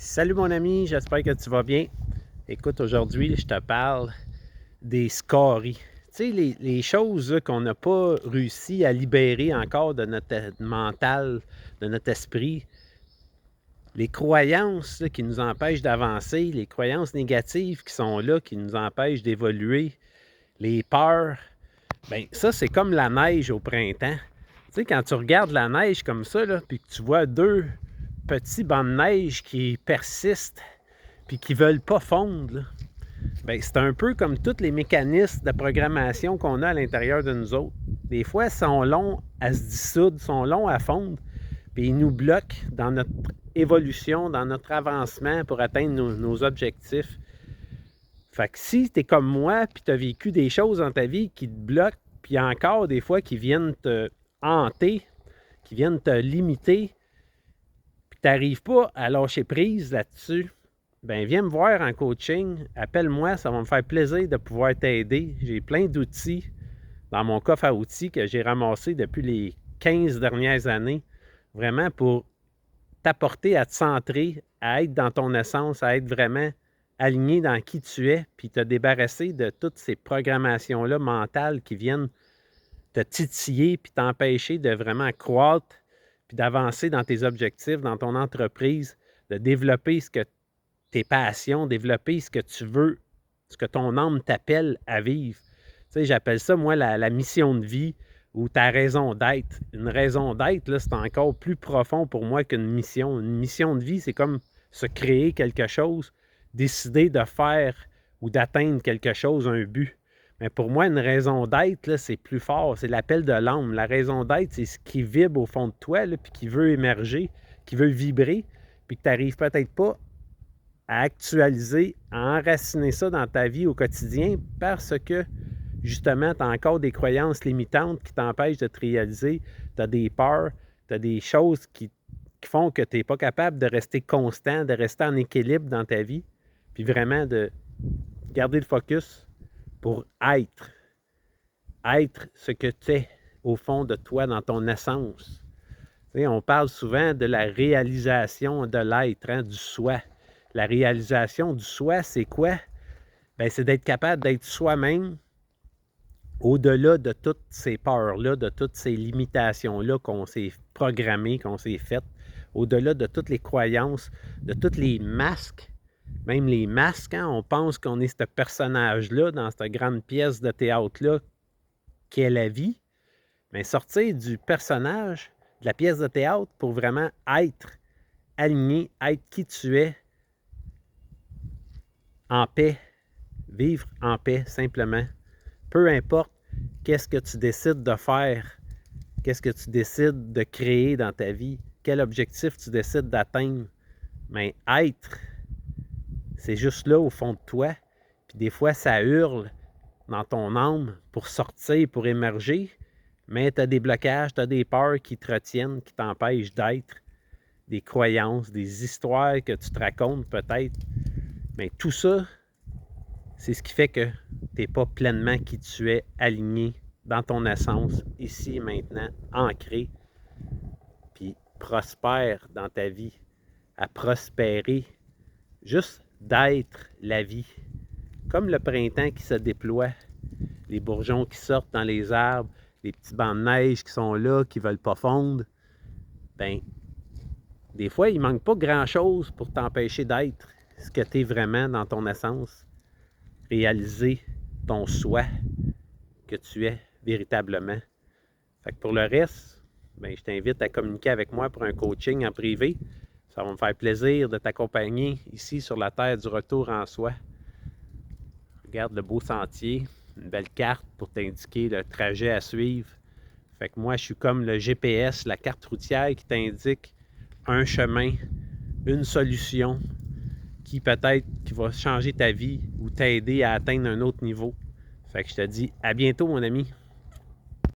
Salut mon ami, j'espère que tu vas bien. Écoute, aujourd'hui, je te parle des scories. Tu sais, les choses là, qu'on n'a pas réussi à libérer encore de notre mental, de notre esprit. Les croyances là, qui nous empêchent d'avancer, les croyances négatives qui sont là, qui nous empêchent d'évoluer, les peurs. Bien, ça, c'est comme la neige au printemps. Tu sais, quand tu regardes la neige comme ça, là, puis que tu vois deux petits bancs de neige qui persistent puis qui ne veulent pas fondre, là, bien, c'est un peu comme tous les mécanismes de programmation qu'on a à l'intérieur de nous autres. Des fois, ils sont longs à se dissoudre, sont longs à fondre, puis ils nous bloquent dans notre évolution, dans notre avancement pour atteindre nos objectifs. Fait que si tu es comme moi, puis tu as vécu des choses dans ta vie qui te bloquent, puis encore des fois qui viennent te hanter, qui viennent te limiter, puis tu n'arrives pas à lâcher prise là-dessus, bien, viens me voir en coaching, appelle-moi, ça va me faire plaisir de pouvoir t'aider. J'ai plein d'outils dans mon coffre à outils que j'ai ramassé depuis les 15 dernières années, vraiment pour t'apporter à te centrer, à être dans ton essence, à être vraiment aligné dans qui tu es, puis te débarrasser de toutes ces programmations-là mentales qui viennent te titiller, puis t'empêcher de vraiment croître, puis d'avancer dans tes objectifs, dans ton entreprise, de développer ce que tes passions, développer ce que tu veux, ce que ton âme t'appelle à vivre. Tu sais, j'appelle ça, moi, la mission de vie ou ta raison d'être. Une raison d'être, là, c'est encore plus profond pour moi qu'une mission. Une mission de vie, c'est comme se créer quelque chose, décider de faire ou d'atteindre quelque chose, un but. Mais pour moi, une raison d'être, là, c'est plus fort. C'est l'appel de l'âme. La raison d'être, c'est ce qui vibre au fond de toi, là, puis qui veut émerger, qui veut vibrer, puis que tu n'arrives peut-être pas à actualiser, à enraciner ça dans ta vie au quotidien parce que, justement, tu as encore des croyances limitantes qui t'empêchent de te réaliser. Tu as des peurs, tu as des choses qui font que tu n'es pas capable de rester constant, de rester en équilibre dans ta vie, puis vraiment de garder le focus pour être ce que tu es au fond de toi, dans ton essence. Tu sais, on parle souvent de la réalisation de l'être, hein, du soi. La réalisation du soi, c'est quoi? Bien, c'est d'être capable d'être soi-même au-delà de toutes ces peurs-là, de toutes ces limitations-là qu'on s'est programmées, qu'on s'est faites, au-delà de toutes les croyances, de tous les masques, même les masques, hein, on pense qu'on est ce personnage-là dans cette grande pièce de théâtre-là qui est la vie, mais sortir du personnage, de la pièce de théâtre pour vraiment être aligné, être qui tu es, en paix, vivre en paix simplement. Peu importe qu'est-ce que tu décides de faire, qu'est-ce que tu décides de créer dans ta vie, quel objectif tu décides d'atteindre, mais être, c'est juste là au fond de toi. Puis des fois, ça hurle dans ton âme pour sortir, pour émerger, mais tu as des blocages, tu as des peurs qui te retiennent, qui t'empêchent d'être, des croyances, des histoires que tu te racontes peut-être. Mais tout ça, c'est ce qui fait que tu n'es pas pleinement qui tu es, aligné dans ton essence, ici et maintenant, ancré, puis prospère dans ta vie, à prospérer, juste d'être la vie. Comme le printemps qui se déploie, les bourgeons qui sortent dans les arbres, les petits bancs de neige qui sont là, qui ne veulent pas fondre, bien, des fois, il ne manque pas grand-chose pour t'empêcher d'être ce que tu es vraiment dans ton essence. Réaliser ton soi que tu es véritablement. Fait que pour le reste, bien, je t'invite à communiquer avec moi pour un coaching en privé. Ça va me faire plaisir de t'accompagner ici sur la terre du retour en soi. Regarde le beau sentier, une belle carte pour t'indiquer le trajet à suivre. Fait que moi, je suis comme le GPS, la carte routière qui t'indique un chemin, une solution qui peut-être qui va changer ta vie ou t'aider à atteindre un autre niveau. Fait que je te dis à bientôt, mon ami.